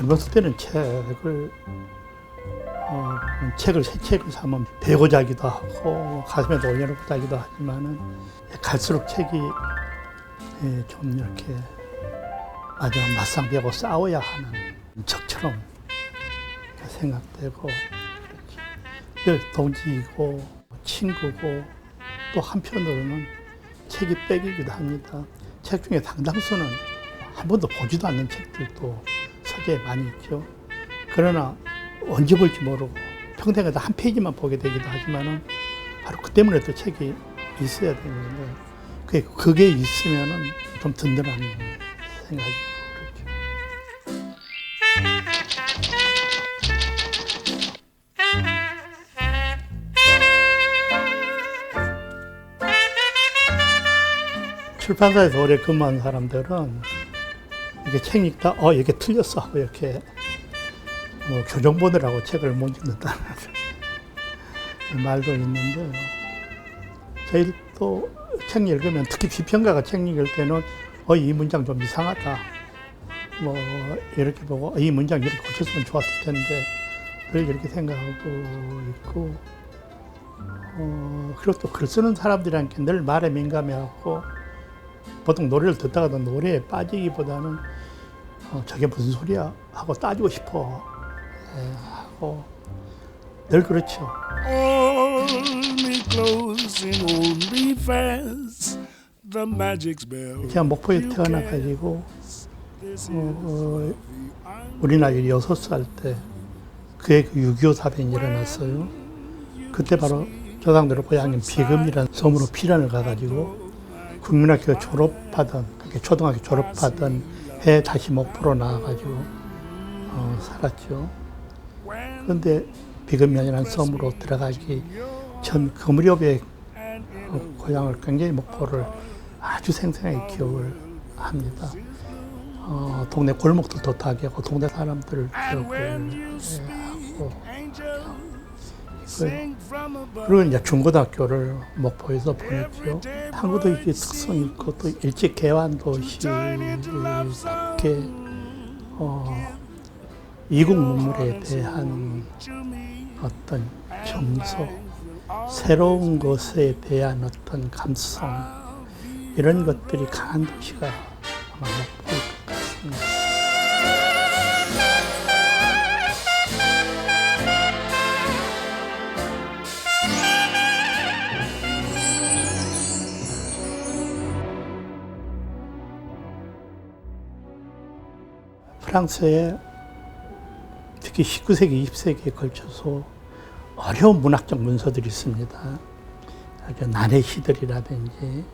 젊었을 때는 새 책을 사면 베고 자기도 하고 가슴에도 올려놓고 자기도 하지만은 갈수록 책이 좀 이렇게 마지막 맞상대하고 싸워야 하는 적처럼 생각되고 늘 동지이고 친구고 또 한편으로는 책이 백이기도 합니다. 책 중에 상당수는 한 번도 보지도 않는 책들도 서재에 많이 있죠. 그러나 언제 볼지 모르고 평생에도 한 페이지만 보게 되기도 하지만은 바로 그 때문에 또 책이 있어야 되는데 그게 있으면은 좀 든든한 생각이 그렇죠. 출판사에서 오래 근무한 사람들은 이게 책 읽다 이게 틀렸어 하고 이렇게 교정 보느라고 책을 못 읽는다는 말도 있는데 저희도 책 읽으면 특히 비평가가 책 읽을 때는 이 문장 좀 이상하다 이렇게 보고 이 문장 이렇게 고쳤으면 좋았을 텐데 늘 이렇게 생각하고 있고 그리고 또 글 쓰는 사람들이란 늘 말에 민감해갖고 보통 노래를 듣다가도 노래에 빠지기보다는 저게 무슨 소리야 하고 따지고 싶어 하고 늘 그렇죠. 제가 목포에 태어나가지고 우리 나이 6살 때 그해 6.25 사변이 일어났어요. 그때 바로 조상들의 고향인 비금이라는 섬으로 피난을 가가지고 국민학교 졸업하던 초등학교 졸업하던 해 다시 목포로 나와가지고 살았죠. 그런데 비금면이라는 섬으로 들어가기 전 그 무렵에 고향을 굉장히 목포를 아주 생생하게 기억을 합니다. 동네 골목들도 다 기억하고 동네 사람들 기억을 하고 그리고 이제 중고등학교를 목포에서 보냈죠. 항구도시 특성이 있고 또 일찍 개화한 도시답게 이국 문물에 대한 어떤 정서, 새로운 것에 대한 어떤 감성 이런 것들이 강한 도시가 아마 목포일 것 같습니다. 프랑스에 특히 19세기, 20세기에 걸쳐서 어려운 문학적 문서들이 있습니다. 난의 시들이라든지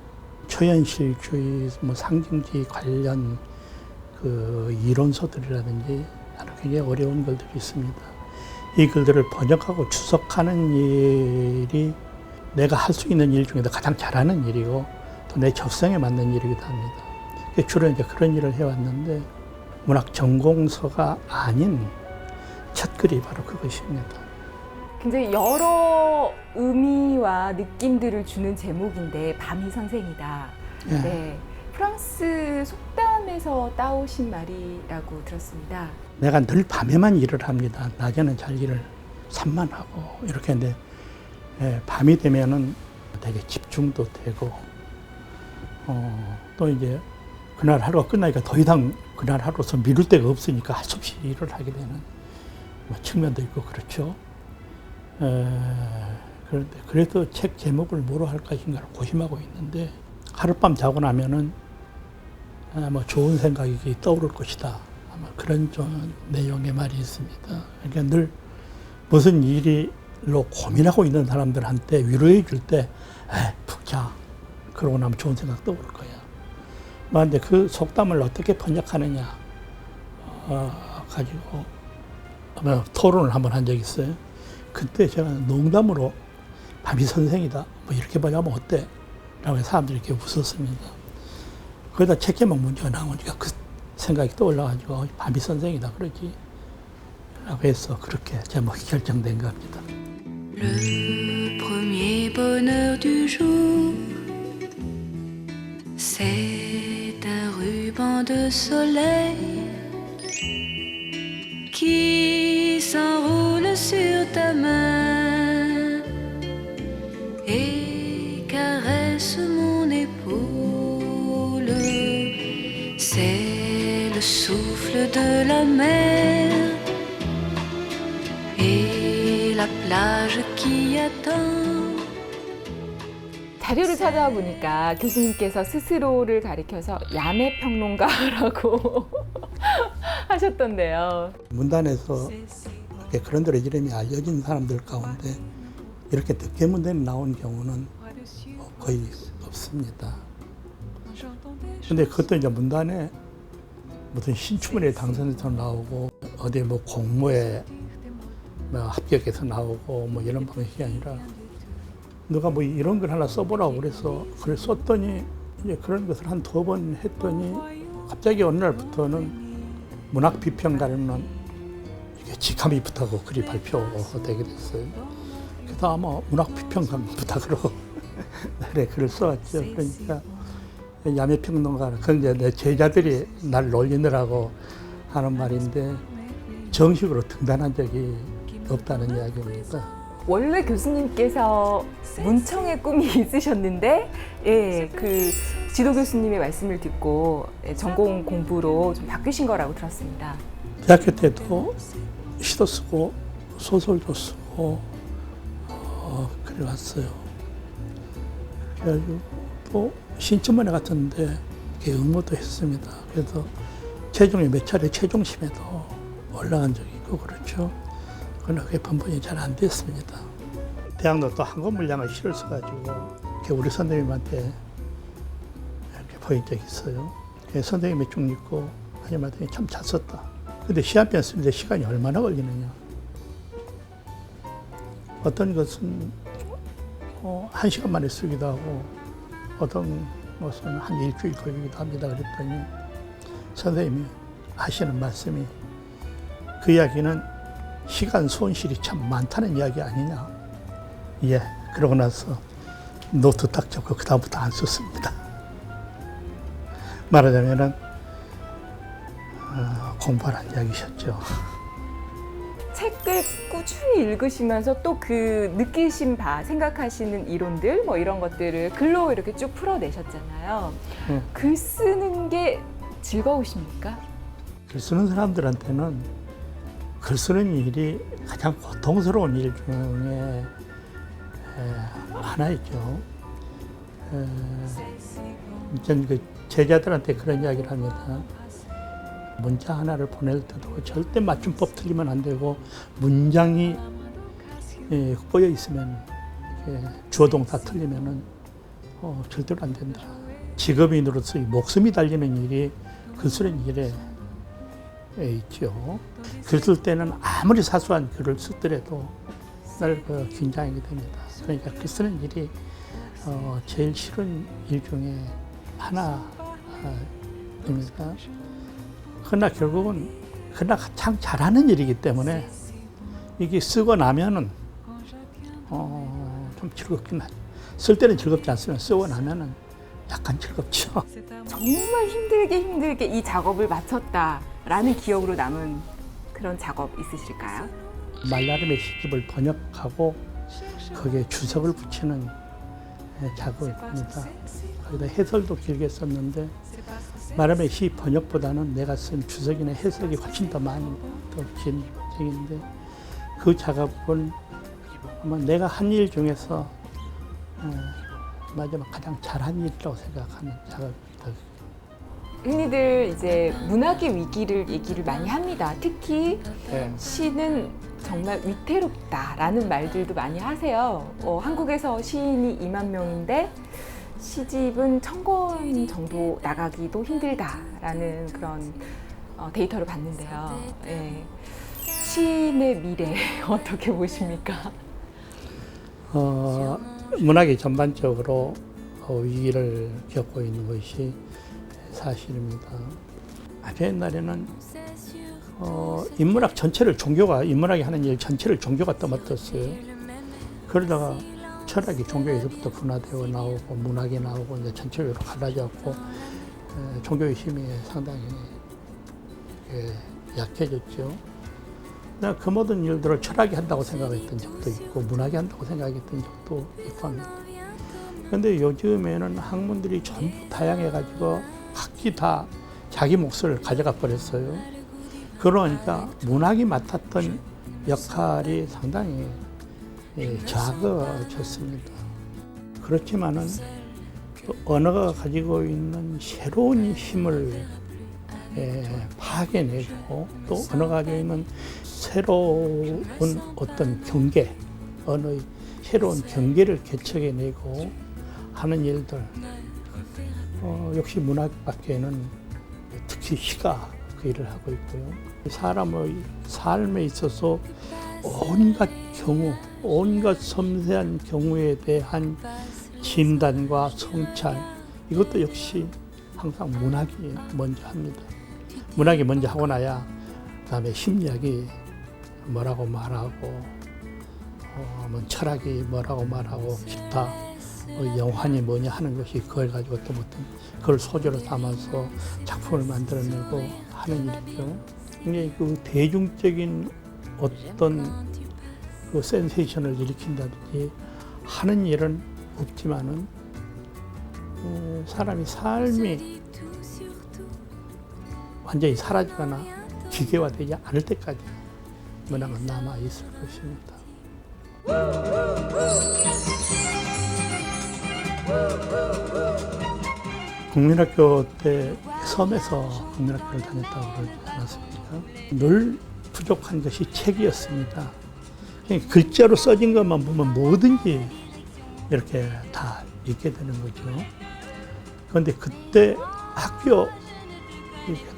초현실주의, 상징주의 관련 그 이론서들이라든지 굉장히 어려운 글들이 있습니다. 이 글들을 번역하고 추석하는 일이 내가 할 수 있는 일 중에서 가장 잘하는 일이고 또 내 적성에 맞는 일이기도 합니다. 주로 이제 그런 일을 해왔는데 문학 전공서가 아닌 첫 글이 바로 그것입니다. 굉장히 여러 의미와 느낌들을 주는 제목인데 밤이 선생이다. 예. 네, 프랑스 속담에서 따오신 말이라고 들었습니다. 내가 늘 밤에만 일을 합니다. 낮에는 잘 일을 산만하고 이렇게 했는데 밤이 되면은 되게 집중도 되고 또 이제 그날 하루가 끝나니까 더 이상 그날 하루로서 미룰 데가 없으니까 할 수 없이 일을 하게 되는 측면도 있고 그렇죠. 그런데 그래도 책 제목을 뭐로 할 것인가를 고심하고 있는데 하룻밤 자고 나면은 아마 좋은 생각이 떠오를 것이다. 아마 그런 좀 내용의 말이 있습니다. 그러니까 늘 무슨 일로 고민하고 있는 사람들한테 위로해 줄 때 푹 자. 그러고 나면 좋은 생각 떠오를 거야. 그런데 그 속담을 어떻게 번역하느냐 가지고 토론을 한번 한 적이 있어요. 그때 제가 농담으로 밤이 선생이다. 이렇게 번역하면 어때? 라고 해서 사람들이 이렇게 웃었습니다. 거기다 책 제목 문제가 나오니까 그 생각이 떠올라가지고 밤이 선생이다 그러지. 라고 해서 그렇게 제목이 결정된 겁니다. Le premier bonheur du jour, c'est un ruban de soleil qui s'enroule sur ta main et caresse mon épaule. C'est le souffle de la mer et la plage qui attend. 자료를 찾아와 보니까 교수님께서 스스로를 가리켜서 야매 평론가라고 하셨던데요. 문단에서 이렇게 그런 대로 이름이 알려진 사람들 가운데 이렇게 늦게 문단에 나온 경우는 거의 없습니다. 근데 그것도 이제 문단에 무슨 신춘문예 당선에서 나오고 어디 뭐 공모에 뭐 합격해서 나오고 뭐 이런 방식이 아니라 누가 뭐 이런 걸 하나 써보라고 그래서 글을 썼더니 이제 그런 것을 한 2번 했더니 갑자기 어느 날부터는 문학 비평가로는 이게 직함이 붙하고 글이 발표되게 됐어요. 그래서 아마 문학 비평가 부탁으로 네, 글을 써왔죠. 그러니까 야매 평론가, 그건 이제 내 제자들이 날 놀리느라고 하는 말인데 정식으로 등단한 적이 없다는 이야기입니다. 원래 교수님께서 문청의 꿈이 있으셨는데, 예, 그 지도 교수님의 말씀을 듣고 전공 공부로 좀 바뀌신 거라고 들었습니다. 대학교 때도 시도 쓰고 소설도 쓰고 그래 왔어요. 그래가지고 또 신춘문예 같은데 응모도 했습니다. 그래서 최종에 몇 차례 최종심에도 올라간 적이 있고 그렇죠. 그러나 그게 번번이 잘 안 됐습니다. 대학로 또 한권 물량을 실을 써가지고 우리 선생님한테 이렇게 보인 적이 있어요. 선생님이 쭉 읽고 하니마더니 참 잘 썼다. 근데 시한편 쓰는데 시간이 얼마나 걸리느냐. 어떤 것은 1시간 만에 쓰기도 하고 어떤 것은 한 일주일 걸리기도 합니다. 그랬더니 선생님이 하시는 말씀이 그 이야기는 시간 손실이 참 많다는 이야기 아니냐. 예, 그러고 나서 노트 딱 잡고 그 다음부터 안 썼습니다. 말하자면은 공부하라는 이야기셨죠. 책을 꾸준히 읽으시면서 또 그 느끼신 바, 생각하시는 이론들 뭐 이런 것들을 글로 이렇게 쭉 풀어내셨잖아요. 글 쓰는 게 즐거우십니까? 글 쓰는 사람들한테는 글 쓰는 일이 가장 고통스러운 일 중에 하나이죠. 전 그 제자들한테 그런 이야기를 합니다. 문자 하나를 보낼 때도 절대 맞춤법 틀리면 안 되고 문장이 꼬여 있으면 주어 동사 틀리면은 절대로 안 된다. 직업인으로서 목숨이 달리는 일이 글 쓰는 일에 있죠. 글 쓸 때는 아무리 사소한 글을 쓰더라도 늘 긴장하게 됩니다. 그러니까 글 쓰는 일이 제일 싫은 일 중에 하나입니다. 그러나 결국은 참 잘하는 일이기 때문에 이게 쓰고 나면은 좀 즐겁긴 하죠. 쓸 때는 즐겁지 않으면 쓰고 나면은 약간 즐겁죠. 정말 힘들게 이 작업을 마쳤다라는 기억으로 남은 그런 작업 있으실까요? 말나름의 시집을 번역하고 거기에 주석을 붙이는 작업입니다. 거기다 해설도 길게 썼는데 말하면 시 번역보다는 내가 쓴 주석이나 해석이 훨씬 더 많이 더 긴 책인데 그 작업은 아마 내가 한 일 중에서 마지막 가장 잘한 일이라고 생각하는 작업입니다. 흔히들 이제 문학의 위기를 얘기를 많이 합니다. 특히 시는 정말 위태롭다라는 말들도 많이 하세요. 한국에서 시인이 2만 명인데 시집은 1000권 정도 나가기도 힘들다라는 그런 데이터를 봤는데요. 예. 시인의 미래 어떻게 보십니까? 문학이 전반적으로 위기를 겪고 있는 것이 사실입니다. 아주 옛날에는 인문학 전체를 인문학이 하는 일 전체를 종교가 떠맡았어요. 그러다가 철학이 종교에서부터 분화되어 나오고 문학이 나오고 이제 전체적으로 갈라졌고 종교의 힘이 상당히 약해졌죠. 내가 그 모든 일들을 철학이 한다고 생각했던 적도 있고 문학이 한다고 생각했던 적도 있고 합니다. 그런데 요즘에는 학문들이 전부 다양해가지고 각기 다 자기 몫을 가져가 버렸어요. 그러니까 문학이 맡았던 역할이 상당히 작아졌습니다. 그렇지만은 또 언어가 가지고 있는 새로운 힘을 파악해내고 또 언어가 가지고 있는 새로운 어떤 경계, 언어의 새로운 경계를 개척해내고 하는 일들, 역시 문학밖에는 특히 시가 그 일을 하고 있고요. 사람의 삶에 있어서 온갖 경우, 온갖 섬세한 경우에 대한 진단과 성찰, 이것도 역시 항상 문학이 먼저 합니다. 문학이 먼저 하고 나야 그다음에 심리학이 뭐라고 말하고, 뭐 철학이 뭐라고 말하고, 기타 영환이 뭐냐 하는 것이 그걸 가지고 또 어떤 그걸 소재로 담아서 작품을 만들어내고 하는 일이죠. 굉장히 그 대중적인 어떤 그 센세이션을 일으킨다든지 하는 일은 없지만은 사람이 삶이 완전히 사라지거나 기계화되지 않을 때까지 문학은 남아 있을 것입니다. 국민학교 때 섬에서 국민학교를 다녔다고 그러지 않았습니까? 늘 부족한 것이 책이었습니다. 글자로 써진 것만 보면 뭐든지 이렇게 다 읽게 되는 거죠. 그런데 그때 학교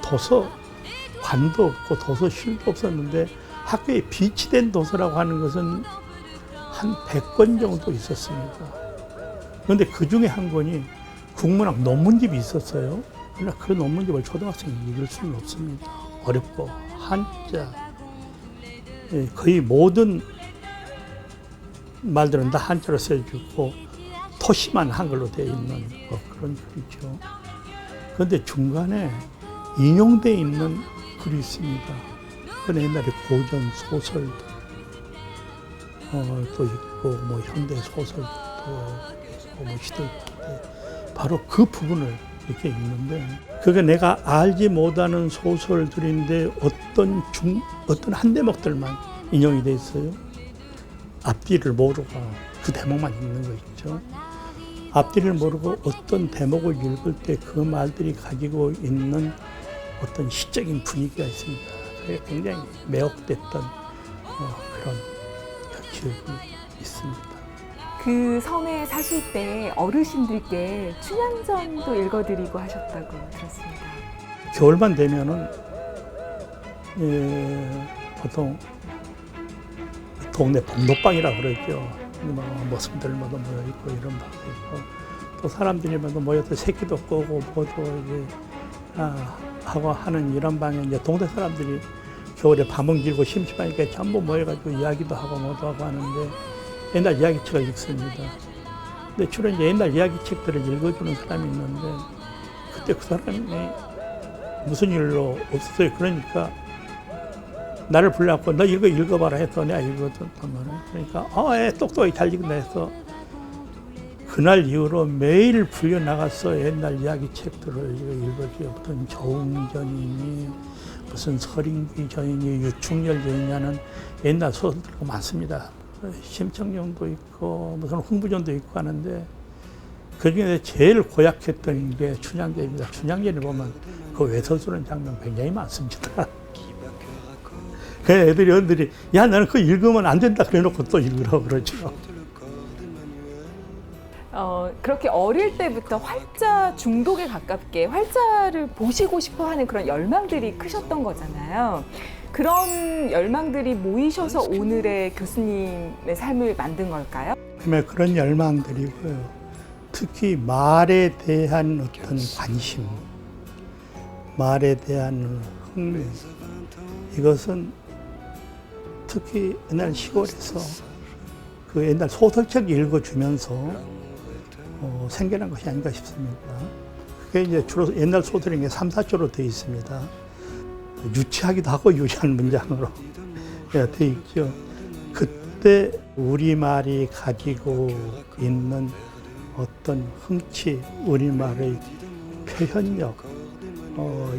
도서관도 없고 도서실도 없었는데 학교에 비치된 도서라고 하는 것은 한 100권 정도 있었습니다. 그런데 그 중에 한 권이 국문학 논문집이 있었어요. 그러나 그 논문집을 초등학생이 읽을 수는 없습니다. 어렵고 한자, 거의 모든 말들은 다 한자로 써있고 토시만 한글로 되어 있는 그런 글이죠. 그런데 중간에 인용되어 있는 글이 있습니다. 그건 옛날에 고전 소설도 또 있고 뭐 현대 소설도 있고 뭐 시대도 바로 그 부분을 이렇게 읽는데, 그게 내가 알지 못하는 소설들인데 어떤 한 대목들만 인용이 돼 있어요. 앞뒤를 모르고 그 대목만 읽는 거 있죠. 앞뒤를 모르고 어떤 대목을 읽을 때 그 말들이 가지고 있는 어떤 시적인 분위기가 있습니다. 그게 굉장히 매혹됐던 그런 기억이 있습니다. 그 섬에 사실 때 어르신들께 춘향전도 읽어드리고 하셨다고 들었습니다. 겨울만 되면은 보통 동네 복록방이라고 그러죠. 모습들마다 모여 있고 이런 방도 있고 또 사람들이 모여서 새끼도 꼬고 뭐도 이제 하고 하는 이런 방에 이제 동네 사람들이 겨울에 밤은 길고 심심하니까 전부 모여가지고 이야기도 하고 뭐도 하고 하는데 옛날 이야기책을 읽습니다. 근데 주로 이제 옛날 이야기책들을 읽어주는 사람이 있는데 그때 그 사람이 무슨 일로 없었어요. 그러니까 나를 불러갖고 너 이거 읽어봐라 해서 내가 읽었단 말이에요. 그러니까 똑똑하게 잘 읽는다 해서 그날 이후로 매일 불려나가서 옛날 이야기책들을 읽어줘요. 어떤 조웅전이니 무슨 서린귀 전이니 유충렬 전이냐는 옛날 소설들이 많습니다. 심청정도 있고 무슨 흥부전도 있고 하는데 그중에 제일 고약했던 게 춘향전입니다. 춘향전을 보면 그 외설수는 장면 굉장히 많습니다. 그 어른들이 야 나는 그거 읽으면 안 된다 그래놓고 또 읽으라고 그러죠. 그렇게 어릴 때부터 활자 중독에 가깝게 활자를 보시고 싶어하는 그런 열망들이 크셨던 거잖아요. 그런 열망들이 모이셔서 오늘의 교수님의 삶을 만든 걸까요? 그런 열망들이고요. 특히 말에 대한 어떤 관심, 말에 대한 흥미, 이것은 특히 옛날 시골에서 그 옛날 소설책 읽어주면서 생겨난 것이 아닌가 싶습니다. 그게 이제 주로 옛날 소설이 3, 4조로 되어 있습니다. 유치하기도 하고 유치한 문장으로. 돼 있죠. 그때 우리말이 가지고 있는 어떤 흥치, 우리말의 표현력,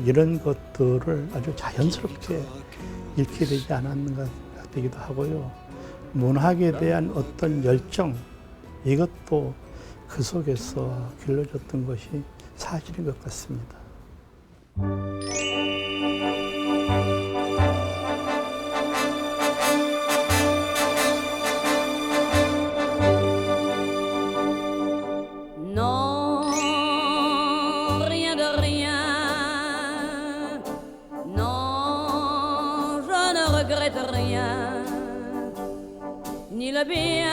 이런 것들을 아주 자연스럽게 읽게 되지 않았는가 되기도 하고요. 문학에 대한 어떤 열정, 이것도 그 속에서 길러졌던 것이 사실인 것 같습니다. Non, rien de rien. Non, je ne regrette rien. Ni le bien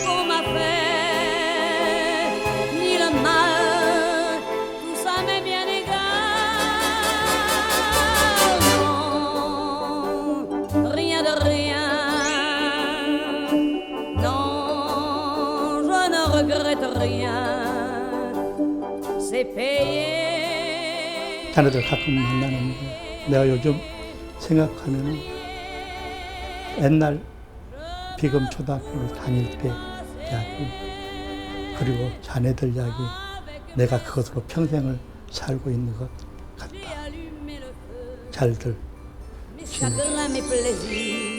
qu'on m'a fait, ni le mal, tout ça m'est bien égal. Non, rien de rien. Non, je ne regrette rien. C'est payé. 자네들 가끔 만나는데 내가 요즘 생각하면은 옛날 비금 초등학교를 다닐 때 이야기, 그리고 자네들 이야기, 내가 그것으로 평생을 살고 있는 것 같다. 잘들 Mes chagrins, mes plaisirs.